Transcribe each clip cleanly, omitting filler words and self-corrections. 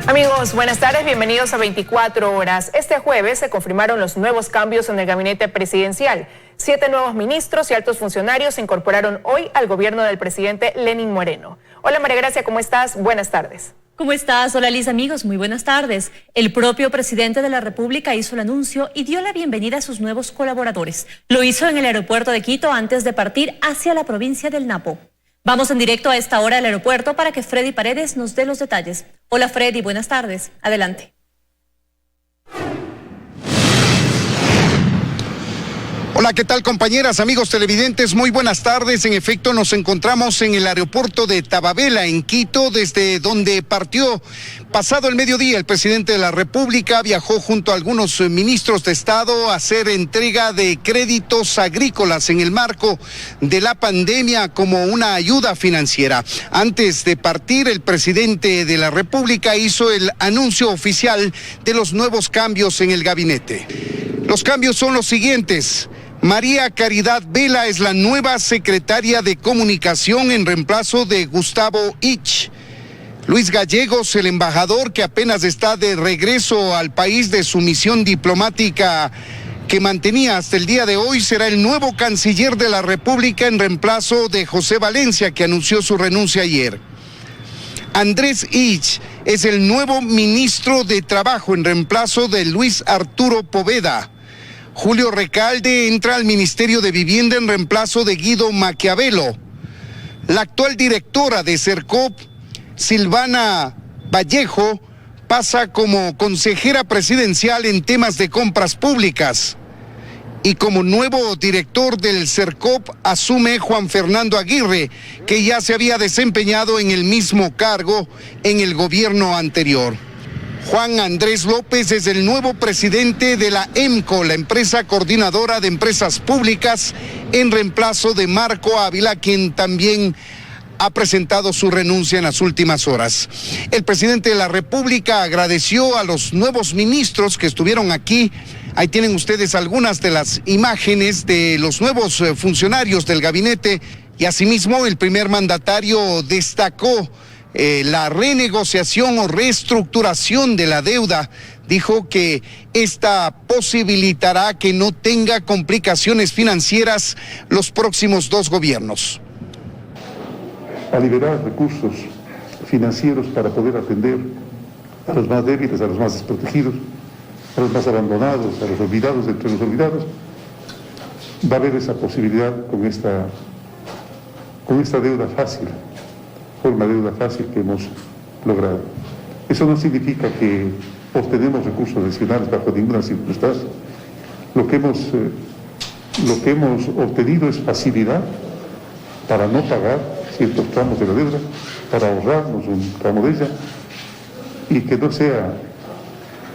Amigos, buenas tardes, bienvenidos a 24 horas. Este jueves se confirmaron los nuevos cambios en el gabinete presidencial. 7 nuevos ministros y altos funcionarios se incorporaron hoy al gobierno del presidente Lenín Moreno. Hola María Gracia, ¿cómo estás? Buenas tardes. ¿Cómo estás? Hola Liz, amigos, muy buenas tardes. El propio presidente de la República hizo el anuncio y dio la bienvenida a sus nuevos colaboradores. Lo hizo en el aeropuerto de Quito antes de partir hacia la provincia del Napo. Vamos en directo a esta hora al aeropuerto para que Freddy Paredes nos dé los detalles. Hola Freddy, buenas tardes. Adelante. Hola, ¿qué tal compañeras, amigos televidentes? Muy buenas tardes. En efecto, nos encontramos en el aeropuerto de Tababela, en Quito, desde donde partió pasado el mediodía. El presidente de la República viajó junto a algunos ministros de Estado a hacer entrega de créditos agrícolas en el marco de la pandemia como una ayuda financiera. Antes de partir, el presidente de la República hizo el anuncio oficial de los nuevos cambios en el gabinete. Los cambios son los siguientes. María Caridad Vela es la nueva secretaria de Comunicación en reemplazo de Gustavo Ich. Luis Gallegos, el embajador que apenas está de regreso al país de su misión diplomática que mantenía hasta el día de hoy, será el nuevo canciller de la República en reemplazo de José Valencia, que anunció su renuncia ayer. Andrés Ich es el nuevo ministro de Trabajo en reemplazo de Luis Arturo Poveda. Julio Recalde entra al Ministerio de Vivienda en reemplazo de Guido Maquiavelo. La actual directora de Sercop, Silvana Vallejo, pasa como consejera presidencial en temas de compras públicas. Y como nuevo director del Sercop asume Juan Fernando Aguirre, que ya se había desempeñado en el mismo cargo en el gobierno anterior. Juan Andrés López es el nuevo presidente de la EMCO, la empresa coordinadora de empresas públicas, en reemplazo de Marco Ávila, quien también ha presentado su renuncia en las últimas horas. El presidente de la República agradeció a los nuevos ministros que estuvieron aquí. Ahí tienen ustedes algunas de las imágenes de los nuevos funcionarios del gabinete y asimismo el primer mandatario destacó la renegociación o reestructuración de la deuda. Dijo que esta posibilitará que no tenga complicaciones financieras los próximos 2 gobiernos. A liberar recursos financieros para poder atender a los más débiles, a los más desprotegidos, a los más abandonados, a los olvidados entre los olvidados. Va a haber esa posibilidad con esta deuda fácil. Una deuda fácil que hemos logrado. Eso no significa que obtenemos recursos adicionales bajo ninguna circunstancia. Lo que hemos obtenido es facilidad para no pagar ciertos tramos de la deuda, para ahorrarnos un tramo de ella, y que no sea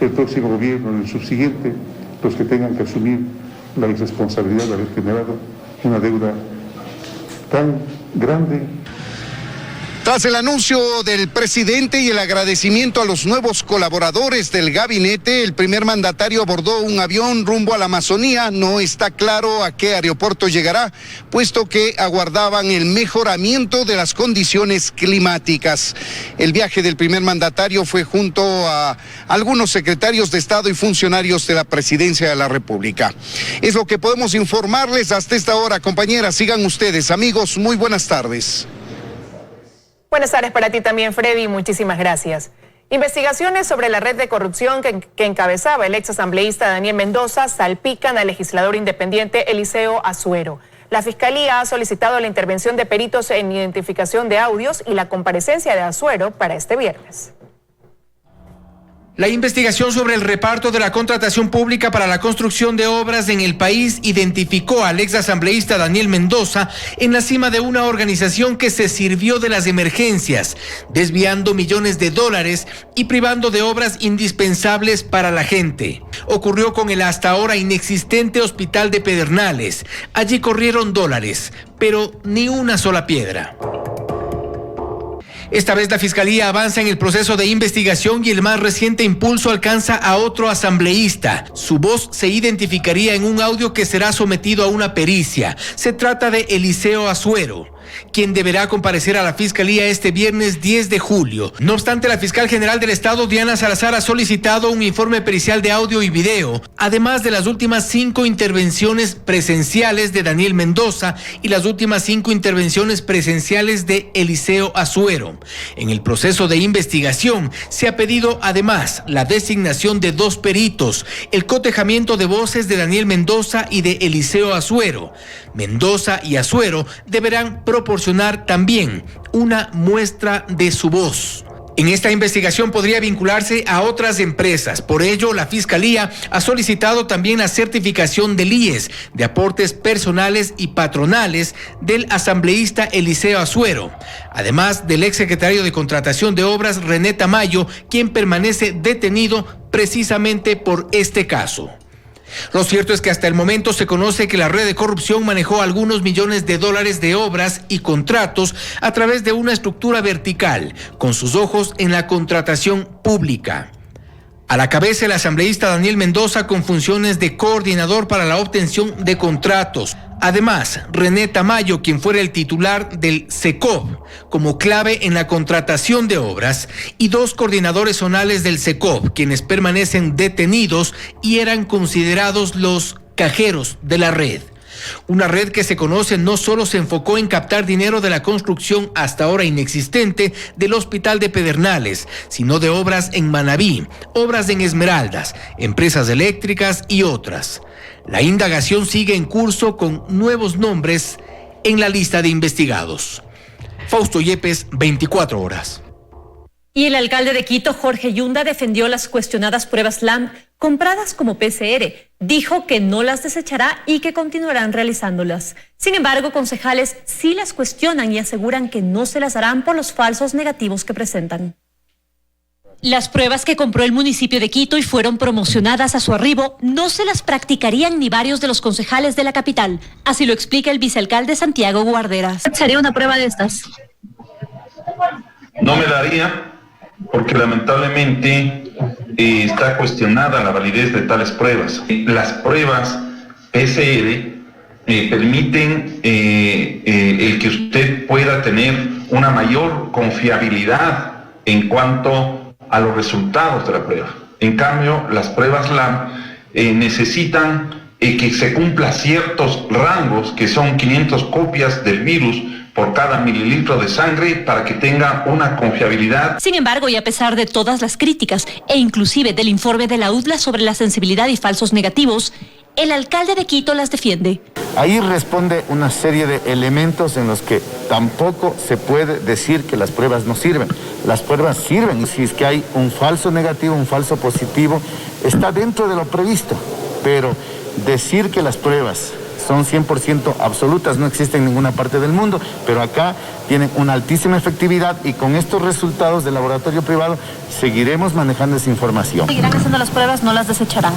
el próximo gobierno ni el subsiguiente los que tengan que asumir la irresponsabilidad de haber generado una deuda tan grande. Tras el anuncio del presidente y el agradecimiento a los nuevos colaboradores del gabinete, el primer mandatario abordó un avión rumbo a la Amazonía. No está claro a qué aeropuerto llegará, puesto que aguardaban el mejoramiento de las condiciones climáticas. El viaje del primer mandatario fue junto a algunos secretarios de Estado y funcionarios de la Presidencia de la República. Es lo que podemos informarles hasta esta hora, compañeras. Sigan ustedes, amigos, muy buenas tardes. Buenas tardes para ti también, Freddy, muchísimas gracias. Investigaciones sobre la red de corrupción que encabezaba el exasambleísta Daniel Mendoza salpican al legislador independiente Eliseo Azuero. La Fiscalía ha solicitado la intervención de peritos en identificación de audios y la comparecencia de Azuero para este viernes. La investigación sobre el reparto de la contratación pública para la construcción de obras en el país identificó al exasambleísta Daniel Mendoza en la cima de una organización que se sirvió de las emergencias, desviando millones de dólares y privando de obras indispensables para la gente. Ocurrió con el hasta ahora inexistente hospital de Pedernales. Allí corrieron dólares, pero ni una sola piedra. Esta vez la Fiscalía avanza en el proceso de investigación y el más reciente impulso alcanza a otro asambleísta. Su voz se identificaría en un audio que será sometido a una pericia. Se trata de Eliseo Azuero. quien deberá comparecer a la Fiscalía este viernes 10 de julio. No obstante, la fiscal general del Estado, Diana Salazar, ha solicitado un informe pericial de audio y video, además de las últimas 5 intervenciones presenciales de Daniel Mendoza y las últimas 5 intervenciones presenciales de Eliseo Azuero. En el proceso de investigación se ha pedido además la designación de 2 peritos, el cotejamiento de voces de Daniel Mendoza y de Eliseo Azuero. Mendoza y Azuero deberán proporcionar también una muestra de su voz. En esta investigación podría vincularse a otras empresas. Por ello, la Fiscalía ha solicitado también la certificación del IES, de aportes personales y patronales del asambleísta Eliseo Azuero, además del exsecretario de Contratación de Obras, René Tamayo, quien permanece detenido precisamente por este caso. Lo cierto es que hasta el momento se conoce que la red de corrupción manejó algunos millones de dólares de obras y contratos a través de una estructura vertical, con sus ojos en la contratación pública. A la cabeza el asambleísta Daniel Mendoza, con funciones de coordinador para la obtención de contratos. Además, René Tamayo, quien fuera el titular del SECOP, como clave en la contratación de obras, y 2 coordinadores zonales del SECOP, quienes permanecen detenidos y eran considerados los cajeros de la red. Una red que se conoce no solo se enfocó en captar dinero de la construcción hasta ahora inexistente del Hospital de Pedernales, sino de obras en Manabí, obras en Esmeraldas, empresas eléctricas y otras. La indagación sigue en curso con nuevos nombres en la lista de investigados. Fausto Yepes, 24 horas. Y el alcalde de Quito, Jorge Yunda, defendió las cuestionadas pruebas LAMP compradas como PCR. Dijo que no las desechará y que continuarán realizándolas. Sin embargo, concejales sí las cuestionan y aseguran que no se las harán por los falsos negativos que presentan. Las pruebas que compró el municipio de Quito y fueron promocionadas a su arribo no se las practicarían ni varios de los concejales de la capital. Así lo explica el vicealcalde Santiago Guarderas. ¿Sería una prueba de estas? No me daría, porque lamentablemente está cuestionada la validez de tales pruebas. Las pruebas PCR permiten el que usted pueda tener una mayor confiabilidad en cuanto a los resultados de la prueba. En cambio, las pruebas LAMP necesitan que se cumpla ciertos rangos, que son 500 copias del virus por cada mililitro de sangre, para que tenga una confiabilidad. Sin embargo, y a pesar de todas las críticas e inclusive del informe de la UDLA sobre la sensibilidad y falsos negativos, el alcalde de Quito las defiende. Ahí responde una serie de elementos en los que tampoco se puede decir que las pruebas no sirven. Las pruebas sirven, y si es que hay un falso negativo, un falso positivo, está dentro de lo previsto. Pero decir que las pruebas son 100% absolutas no existe en ninguna parte del mundo, pero acá tienen una altísima efectividad, y con estos resultados del laboratorio privado seguiremos manejando esa información. ¿Seguirán haciendo las pruebas? ¿No las desecharán?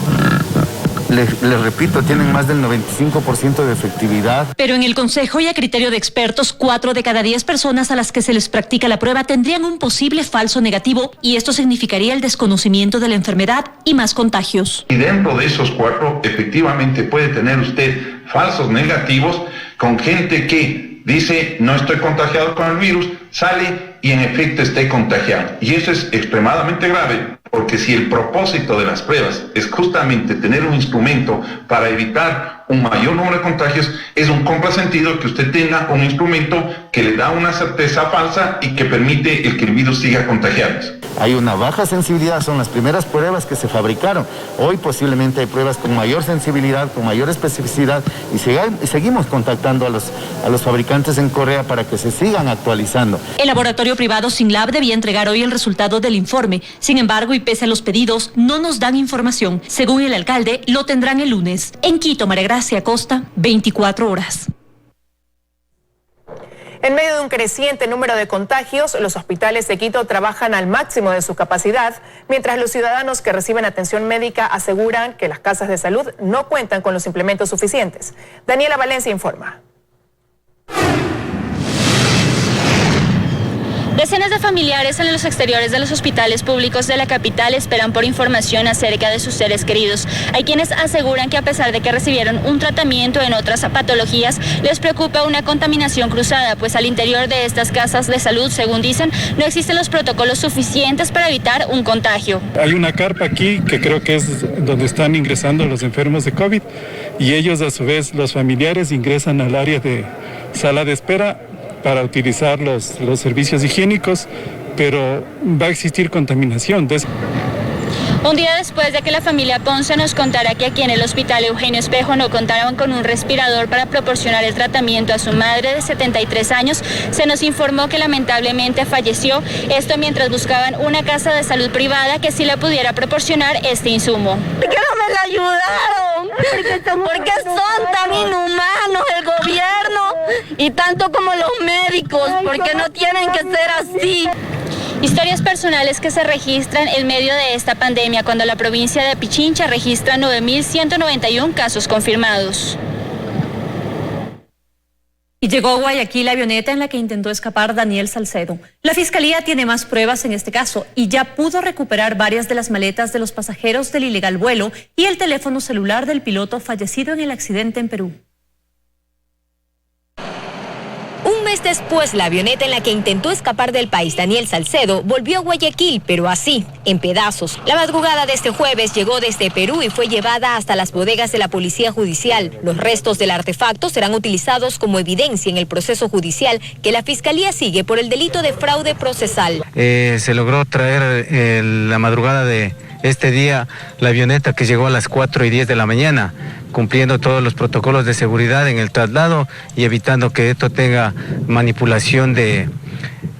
Les repito, tienen más del 95% de efectividad. Pero en el Consejo y a criterio de expertos, 4 de cada 10 personas a las que se les practica la prueba tendrían un posible falso negativo, y esto significaría el desconocimiento de la enfermedad y más contagios. Y dentro de esos 4, efectivamente puede tener usted falsos negativos con gente que dice no estoy contagiado con el virus, sale y en efecto esté contagiado. Y eso es extremadamente grave, porque si el propósito de las pruebas es justamente tener un instrumento para evitar un mayor número de contagios, es un contrasentido que usted tenga un instrumento que le da una certeza falsa y que permite que el virus siga contagiándose. Hay una baja sensibilidad, son las primeras pruebas que se fabricaron. Hoy posiblemente hay pruebas con mayor sensibilidad, con mayor especificidad, y seguimos contactando a los fabricantes en Correa para que se sigan actualizando. El laboratorio privado Sinlab debía entregar hoy el resultado del informe. Sin embargo, y pese a los pedidos, no nos dan información. Según el alcalde, lo tendrán el lunes. En Quito, María Gracia Acosta, 24 horas. En medio de un creciente número de contagios, los hospitales de Quito trabajan al máximo de su capacidad, mientras los ciudadanos que reciben atención médica aseguran que las casas de salud no cuentan con los implementos suficientes. Daniela Valencia informa. Decenas de familiares en los exteriores de los hospitales públicos de la capital esperan por información acerca de sus seres queridos. Hay quienes aseguran que a pesar de que recibieron un tratamiento en otras patologías, les preocupa una contaminación cruzada, pues al interior de estas casas de salud, según dicen, no existen los protocolos suficientes para evitar un contagio. Hay una carpa aquí que creo que es donde están ingresando los enfermos de COVID y ellos a su vez, los familiares, ingresan al área de sala de espera para utilizar los servicios higiénicos, pero va a existir contaminación. Un día después de que la familia Ponce nos contara que aquí en el Hospital Eugenio Espejo no contaban con un respirador para proporcionar el tratamiento a su madre de 73 años, se nos informó que lamentablemente falleció, esto mientras buscaban una casa de salud privada que sí le pudiera proporcionar este insumo. ¿Por qué no me la ayudaron? Porque son tan inhumanos el gobierno y tanto como los médicos, porque no tienen que ser así. Historias personales que se registran en medio de esta pandemia cuando la provincia de Pichincha registra 9.191 casos confirmados. Y llegó a Guayaquil la avioneta en la que intentó escapar Daniel Salcedo. La fiscalía tiene más pruebas en este caso y ya pudo recuperar varias de las maletas de los pasajeros del ilegal vuelo y el teléfono celular del piloto fallecido en el accidente en Perú. Un mes después, la avioneta en la que intentó escapar del país Daniel Salcedo volvió a Guayaquil, pero así, en pedazos. La madrugada de este jueves llegó desde Perú y fue llevada hasta las bodegas de la Policía Judicial. Los restos del artefacto serán utilizados como evidencia en el proceso judicial que la Fiscalía sigue por el delito de fraude procesal. Se logró traer la madrugada de este día la avioneta que llegó a las 4:10 de la mañana, cumpliendo todos los protocolos de seguridad en el traslado y evitando que esto tenga manipulación de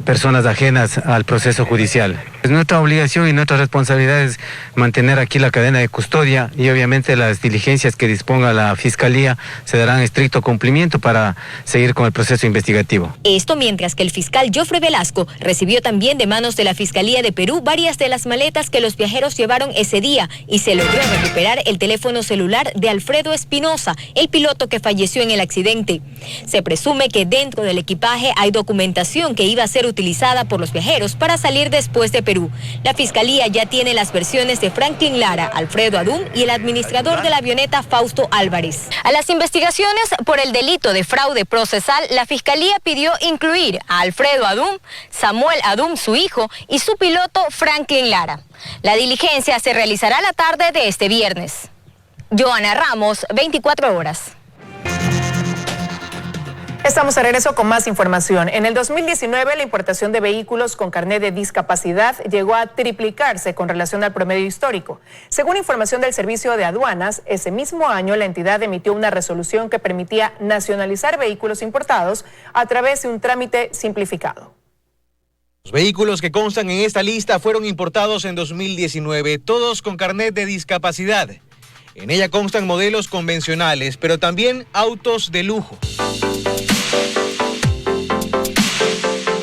personas ajenas al proceso judicial. Es nuestra obligación y nuestra responsabilidad es mantener aquí la cadena de custodia y obviamente las diligencias que disponga la Fiscalía se darán estricto cumplimiento para seguir con el proceso investigativo. Esto mientras que el fiscal Jofre Velasco recibió también de manos de la Fiscalía de Perú varias de las maletas que los viajeros llevaron ese día y se logró recuperar el teléfono celular de Alfredo Espinosa, el piloto que falleció en el accidente. Se presume que dentro del equipaje hay documentación que iba a ser utilizada por los viajeros para salir después de Perú. La Fiscalía ya tiene las versiones de Franklin Lara, Alfredo Adum y el administrador de la avioneta Fausto Álvarez. A las investigaciones por el delito de fraude procesal, la Fiscalía pidió incluir a Alfredo Adum, Samuel Adum, su hijo, y su piloto Franklin Lara. La diligencia se realizará la tarde de este viernes. Joana Ramos, 24 horas. Estamos de regreso con más información. En el 2019, la importación de vehículos con carnet de discapacidad llegó a triplicarse con relación al promedio histórico. Según información del Servicio de Aduanas, ese mismo año la entidad emitió una resolución que permitía nacionalizar vehículos importados a través de un trámite simplificado. Los vehículos que constan en esta lista fueron importados en 2019, todos con carnet de discapacidad. En ella constan modelos convencionales, pero también autos de lujo.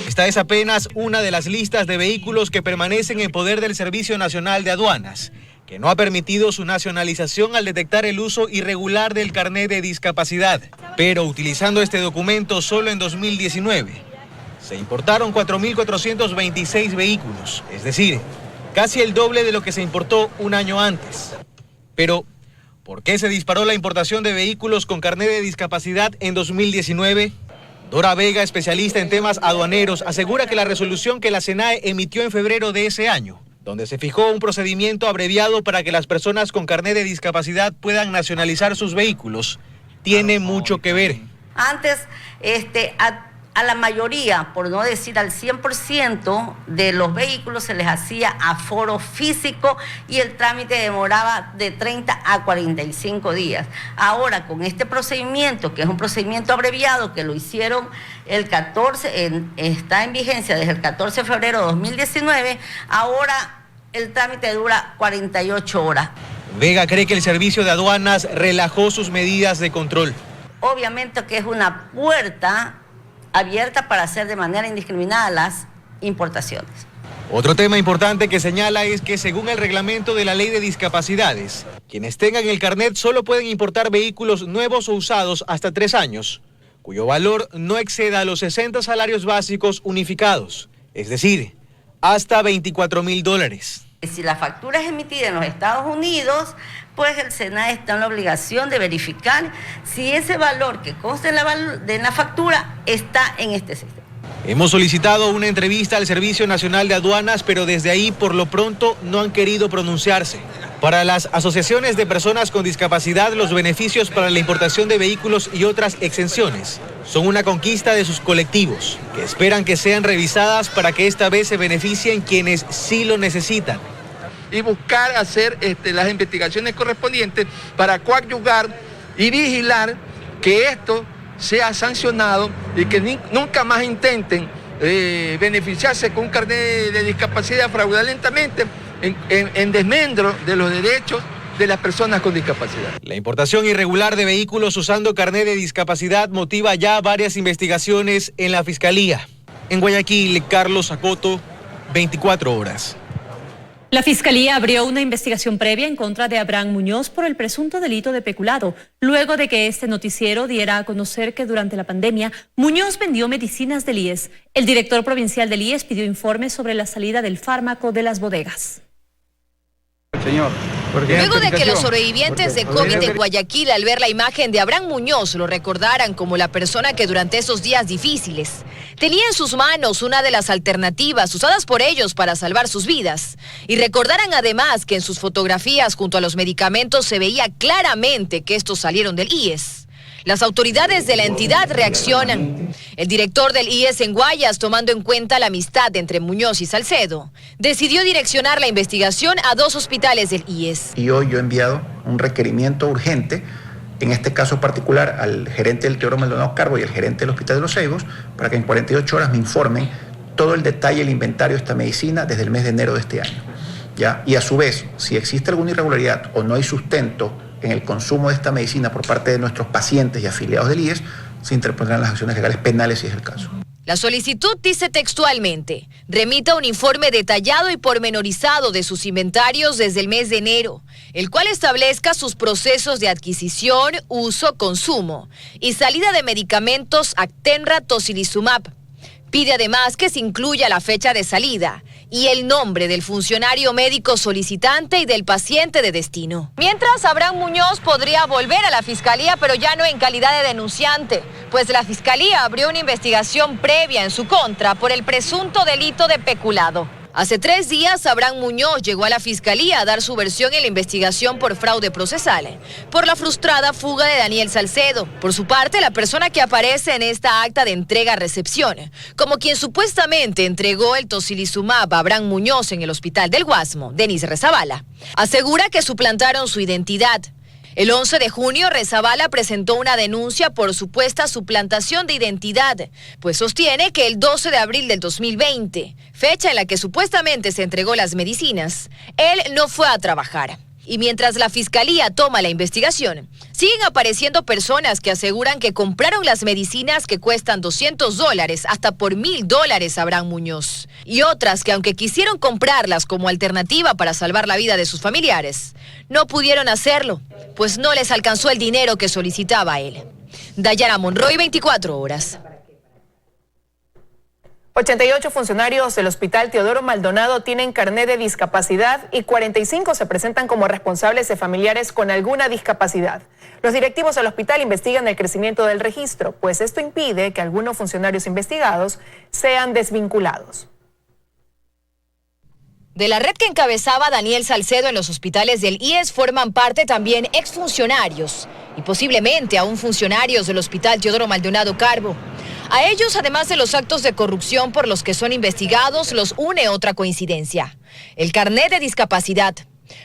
Esta es apenas una de las listas de vehículos que permanecen en poder del Servicio Nacional de Aduanas, que no ha permitido su nacionalización al detectar el uso irregular del carnet de discapacidad. Pero utilizando este documento solo en 2019, se importaron 4.426 vehículos, es decir, casi el doble de lo que se importó un año antes. Pero, ¿por qué se disparó la importación de vehículos con carnet de discapacidad en 2019? Dora Vega, especialista en temas aduaneros, asegura que la resolución que la SENAE emitió en febrero de ese año, donde se fijó un procedimiento abreviado para que las personas con carnet de discapacidad puedan nacionalizar sus vehículos, tiene mucho que ver. Antes, a la mayoría, por no decir al 100% de los vehículos se les hacía aforo físico y el trámite demoraba de 30 a 45 días. Ahora, con este procedimiento, que es un procedimiento abreviado, que lo hicieron el 14, está en vigencia desde el 14 de febrero de 2019, ahora el trámite dura 48 horas. Vega cree que el Servicio de Aduanas relajó sus medidas de control. Obviamente que es una puerta abierta para hacer de manera indiscriminada las importaciones. Otro tema importante que señala es que según el reglamento de la Ley de Discapacidades, quienes tengan el carnet solo pueden importar vehículos nuevos o usados hasta 3 años, cuyo valor no exceda los 60 salarios básicos unificados, es decir, hasta $24.000. Si la factura es emitida en los Estados Unidos, pues el SENAE está en la obligación de verificar si ese valor que consta en la factura está en este sistema. Hemos solicitado una entrevista al Servicio Nacional de Aduanas, pero desde ahí por lo pronto no han querido pronunciarse. Para las asociaciones de personas con discapacidad, los beneficios para la importación de vehículos y otras exenciones son una conquista de sus colectivos, que esperan que sean revisadas para que esta vez se beneficien quienes sí lo necesitan. Y buscar hacer las investigaciones correspondientes para coadyuvar y vigilar que esto sea sancionado y que nunca más intenten beneficiarse con un carnet de discapacidad fraudulentamente en desmedro de los derechos de las personas con discapacidad. La importación irregular de vehículos usando carnet de discapacidad motiva ya varias investigaciones en la Fiscalía. En Guayaquil, Carlos Acoto, 24 horas. La Fiscalía abrió una investigación previa en contra de Abraham Muñoz por el presunto delito de peculado, luego de que este noticiero diera a conocer que durante la pandemia Muñoz vendió medicinas del IES. El director provincial del IES pidió informes sobre la salida del fármaco de las bodegas. Señor, luego de que los sobrevivientes de COVID en Guayaquil, al ver la imagen de Abraham Muñoz, lo recordaran como la persona que durante esos días difíciles tenía en sus manos una de las alternativas usadas por ellos para salvar sus vidas, y recordaran además que en sus fotografías junto a los medicamentos se veía claramente que estos salieron del IES. Las autoridades de la entidad reaccionan. El director del IES en Guayas, tomando en cuenta la amistad entre Muñoz y Salcedo, decidió direccionar la investigación a 2 hospitales del IES. Y hoy yo he enviado un requerimiento urgente, en este caso particular, al gerente del Teodoro Maldonado Carbo y al gerente del Hospital de los Ceibos, para que en 48 horas me informen todo el detalle, el inventario de esta medicina desde el mes de enero de este año. ¿Ya? Y a su vez, si existe alguna irregularidad o no hay sustento en el consumo de esta medicina por parte de nuestros pacientes y afiliados del IES, se interpondrán las acciones legales penales si es el caso. La solicitud dice textualmente: remita un informe detallado y pormenorizado de sus inventarios desde el mes de enero, el cual establezca sus procesos de adquisición, uso, consumo y salida de medicamentos Actenra Tocilizumab. Pide además que se incluya la fecha de salida y el nombre del funcionario médico solicitante y del paciente de destino. Mientras, Abraham Muñoz podría volver a la Fiscalía, pero ya no en calidad de denunciante, pues la Fiscalía abrió una investigación previa en su contra por el presunto delito de peculado. Hace 3 días, Abraham Muñoz llegó a la Fiscalía a dar su versión en la investigación por fraude procesal, por la frustrada fuga de Daniel Salcedo. Por su parte, la persona que aparece en esta acta de entrega-recepción, como quien supuestamente entregó el tocilizumab a Abraham Muñoz en el Hospital del Guasmo, Denis Rezabala, asegura que suplantaron su identidad. El 11 de junio, Rezabala presentó una denuncia por supuesta suplantación de identidad, pues sostiene que el 12 de abril del 2020, fecha en la que supuestamente se entregó las medicinas, él no fue a trabajar. Y mientras la Fiscalía toma la investigación, siguen apareciendo personas que aseguran que compraron las medicinas que cuestan $200 hasta por $1,000 a Abraham Muñoz. Y otras que, aunque quisieron comprarlas como alternativa para salvar la vida de sus familiares, no pudieron hacerlo, pues no les alcanzó el dinero que solicitaba él. Dayana Monroy, 24 horas. 88 funcionarios del Hospital Teodoro Maldonado tienen carnet de discapacidad y 45 se presentan como responsables de familiares con alguna discapacidad. Los directivos del hospital investigan el crecimiento del registro, pues esto impide que algunos funcionarios investigados sean desvinculados. De la red que encabezaba Daniel Salcedo en los hospitales del IES forman parte también exfuncionarios y posiblemente aún funcionarios del Hospital Teodoro Maldonado Carbo. A ellos, además de los actos de corrupción por los que son investigados, los une otra coincidencia: el carnet de discapacidad.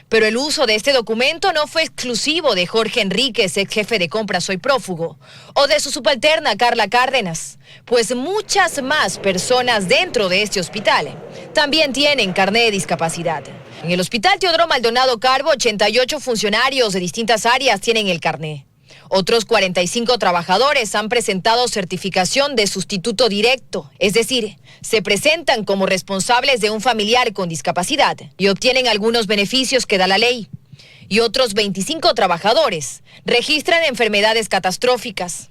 Pero el uso de este documento no fue exclusivo de Jorge Enríquez, ex jefe de compras Soy Prófugo, o de su subalterna Carla Cárdenas, pues muchas más personas dentro de este hospital también tienen carnet de discapacidad. En el Hospital Teodoro Maldonado Carbo, 88 funcionarios de distintas áreas tienen el carnet. Otros 45 trabajadores han presentado certificación de sustituto directo, es decir, se presentan como responsables de un familiar con discapacidad y obtienen algunos beneficios que da la ley. Y otros 25 trabajadores registran enfermedades catastróficas.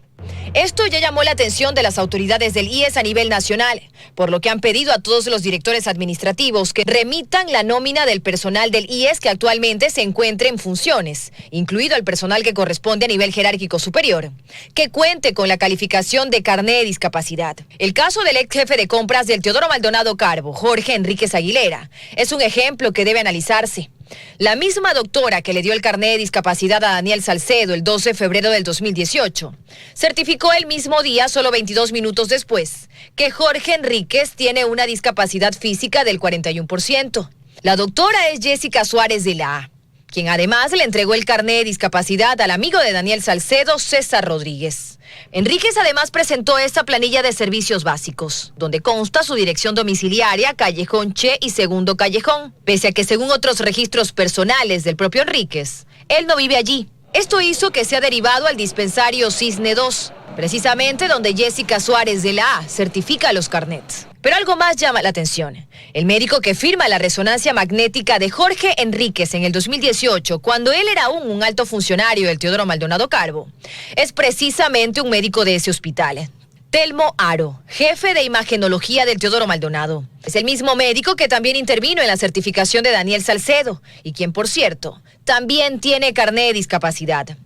Esto ya llamó la atención de las autoridades del IES a nivel nacional, por lo que han pedido a todos los directores administrativos que remitan la nómina del personal del IES que actualmente se encuentre en funciones, incluido el personal que corresponde a nivel jerárquico superior, que cuente con la calificación de carné de discapacidad. El caso del ex jefe de compras del Teodoro Maldonado Carbo, Jorge Enríquez Aguilera, es un ejemplo que debe analizarse. La misma doctora que le dio el carné de discapacidad a Daniel Salcedo el 12 de febrero del 2018, certificó el mismo día, solo 22 minutos después, que Jorge Enríquez tiene una discapacidad física del 41%. La doctora es Jessica Suárez de la A, quien además le entregó el carné de discapacidad al amigo de Daniel Salcedo, César Rodríguez. Enríquez además presentó esta planilla de servicios básicos, donde consta su dirección domiciliaria, Callejón Che y Segundo Callejón, pese a que según otros registros personales del propio Enríquez, él no vive allí. Esto hizo que sea derivado al dispensario Cisne 2, precisamente donde Jessica Suárez de la A certifica los carnets. Pero algo más llama la atención. El médico que firma la resonancia magnética de Jorge Enríquez en el 2018, cuando él era aún un alto funcionario del Teodoro Maldonado Carbo, es precisamente un médico de ese hospital. Telmo Aro, jefe de imagenología del Teodoro Maldonado. Es el mismo médico que también intervino en la certificación de Daniel Salcedo y quien, por cierto, también tiene carné de discapacidad.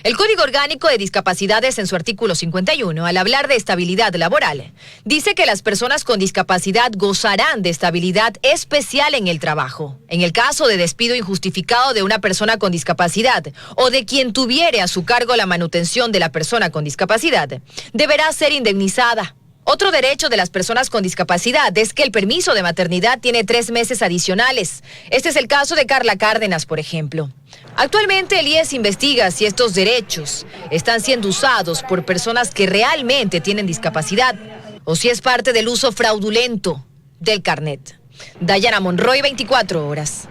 El Código Orgánico de Discapacidades, en su artículo 51, al hablar de estabilidad laboral, dice que las personas con discapacidad gozarán de estabilidad especial en el trabajo. En el caso de despido injustificado de una persona con discapacidad o de quien tuviere a su cargo la manutención de la persona con discapacidad, deberá ser indemnizada. Otro derecho de las personas con discapacidad es que el permiso de maternidad tiene 3 meses adicionales. Este es el caso de Carla Cárdenas, por ejemplo. Actualmente el IES investiga si estos derechos están siendo usados por personas que realmente tienen discapacidad o si es parte del uso fraudulento del carnet. Dayana Monroy, 24 horas.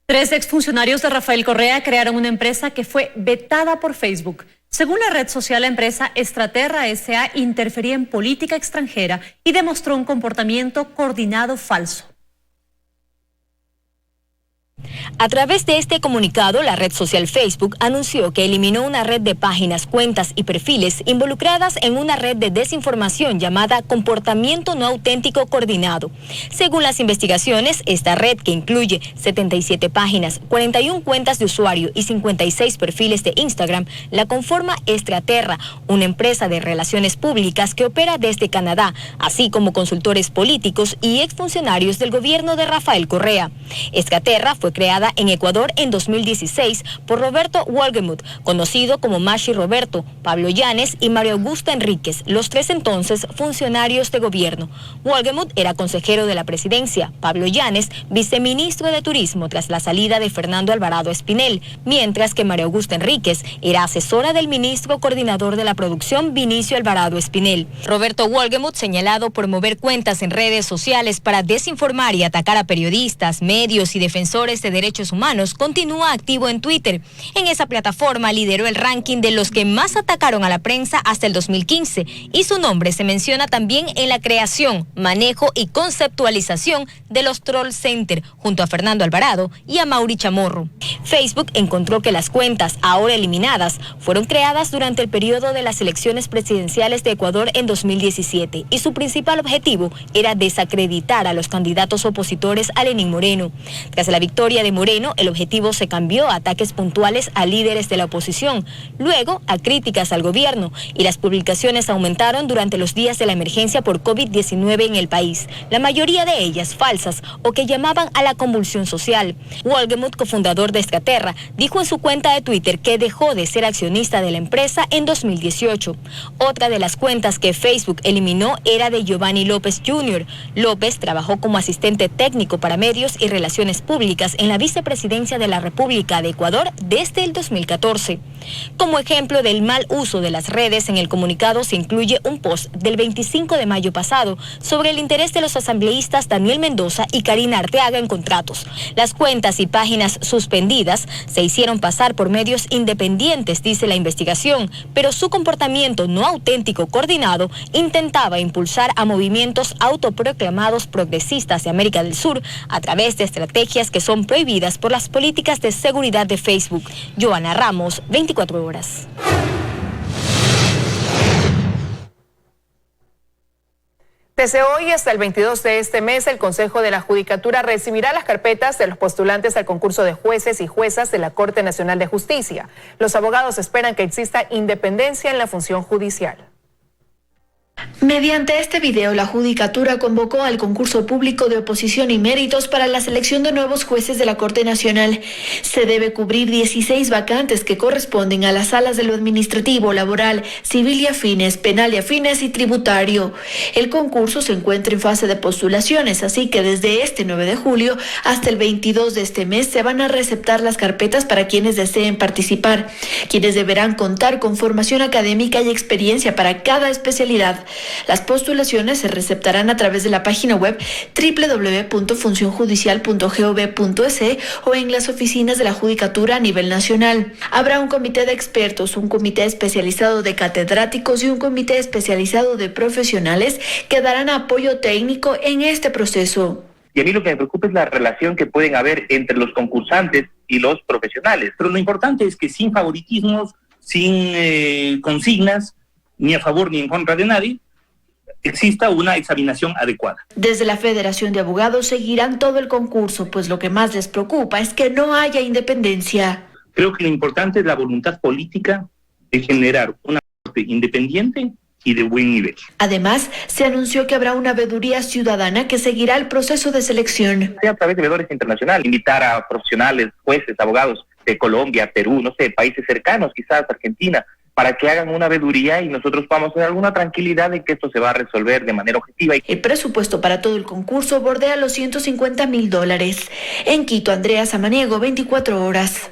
3 exfuncionarios de Rafael Correa crearon una empresa que fue vetada por Facebook. Según la red social, la empresa Estraterra S.A. interfería en política extranjera y demostró un comportamiento coordinado falso. A través de este comunicado, la red social Facebook anunció que eliminó una red de páginas, cuentas y perfiles involucradas en una red de desinformación llamada Comportamiento No Auténtico Coordinado. Según las investigaciones, esta red, que incluye 77 páginas, 41 cuentas de usuario y 56 perfiles de Instagram, la conforma Estraterra, una empresa de relaciones públicas que opera desde Canadá, así como consultores políticos y exfuncionarios del gobierno de Rafael Correa. Estraterra fue creada en Ecuador en 2016 por Roberto Wolgemuth, conocido como Mashi Roberto, Pablo Llanes y Mario Augusto Enríquez, los 3 entonces funcionarios de gobierno. Wolgemuth era consejero de la presidencia, Pablo Llanes viceministro de Turismo tras la salida de Fernando Alvarado Espinel, mientras que Mario Augusto Enríquez era asesora del ministro coordinador de la producción Vinicio Alvarado Espinel. Roberto Wolgemuth, señalado por mover cuentas en redes sociales para desinformar y atacar a periodistas, medios y defensores de derechos humanos, continúa activo en Twitter. En esa plataforma lideró el ranking de los que más atacaron a la prensa hasta el 2015 y su nombre se menciona también en la creación, manejo y conceptualización de los Troll Center junto a Fernando Alvarado y a Mauri Chamorro. Facebook encontró que las cuentas ahora eliminadas fueron creadas durante el periodo de las elecciones presidenciales de Ecuador en 2017 y su principal objetivo era desacreditar a los candidatos opositores a Lenín Moreno. Tras la victoria de Moreno, el objetivo se cambió a ataques puntuales a líderes de la oposición, luego a críticas al gobierno, y las publicaciones aumentaron durante los días de la emergencia por COVID-19 en el país, la mayoría de ellas falsas o que llamaban a la convulsión social. Wolgemuth, cofundador de Estraterra, dijo en su cuenta de Twitter que dejó de ser accionista de la empresa en 2018. Otra de las cuentas que Facebook eliminó era de Giovanni López Jr. López trabajó como asistente técnico para medios y relaciones públicas en la vicepresidencia de la República de Ecuador desde el 2014. Como ejemplo del mal uso de las redes, en el comunicado se incluye un post del 25 de mayo pasado sobre el interés de los asambleístas Daniel Mendoza y Karina Arteaga en contratos. Las cuentas y páginas suspendidas se hicieron pasar por medios independientes, dice la investigación, pero su comportamiento no auténtico coordinado intentaba impulsar a movimientos autoproclamados progresistas de América del Sur a través de estrategias que son prohibidas por las políticas de seguridad de Facebook. Joana Ramos, 24 horas. Desde hoy hasta el 22 de este mes, el Consejo de la Judicatura recibirá las carpetas de los postulantes al concurso de jueces y juezas de la Corte Nacional de Justicia. Los abogados esperan que exista independencia en la función judicial. Mediante este video, la Judicatura convocó al concurso público de oposición y méritos para la selección de nuevos jueces de la Corte Nacional. Se debe cubrir 16 vacantes que corresponden a las salas de lo administrativo, laboral, civil y afines, penal y afines y tributario. El concurso se encuentra en fase de postulaciones, así que desde este 9 de julio hasta el 22 de este mes se van a receptar las carpetas para quienes deseen participar, quienes deberán contar con formación académica y experiencia para cada especialidad. Las postulaciones se receptarán a través de la página web www.funcionjudicial.gov.es o en las oficinas de la Judicatura a nivel nacional. Habrá un comité de expertos, un comité especializado de catedráticos y un comité especializado de profesionales que darán apoyo técnico en este proceso. Y a mí lo que me preocupa es la relación que pueden haber entre los concursantes y los profesionales. Pero lo importante es que sin favoritismos, sin consignas, ni a favor ni en contra de nadie, exista una examinación adecuada. Desde la Federación de Abogados seguirán todo el concurso, pues lo que más les preocupa es que no haya independencia. Creo que lo importante es la voluntad política de generar una corte independiente y de buen nivel. Además, se anunció que habrá una veeduría ciudadana que seguirá el proceso de selección. A través de veedores internacionales, invitar a profesionales, jueces, abogados de Colombia, Perú, no sé, países cercanos, quizás Argentina, para que hagan una veeduría y nosotros vamos a tener alguna tranquilidad de que esto se va a resolver de manera objetiva. El presupuesto para todo el concurso bordea los $150,000. En Quito, Andrea Samaniego, 24 horas.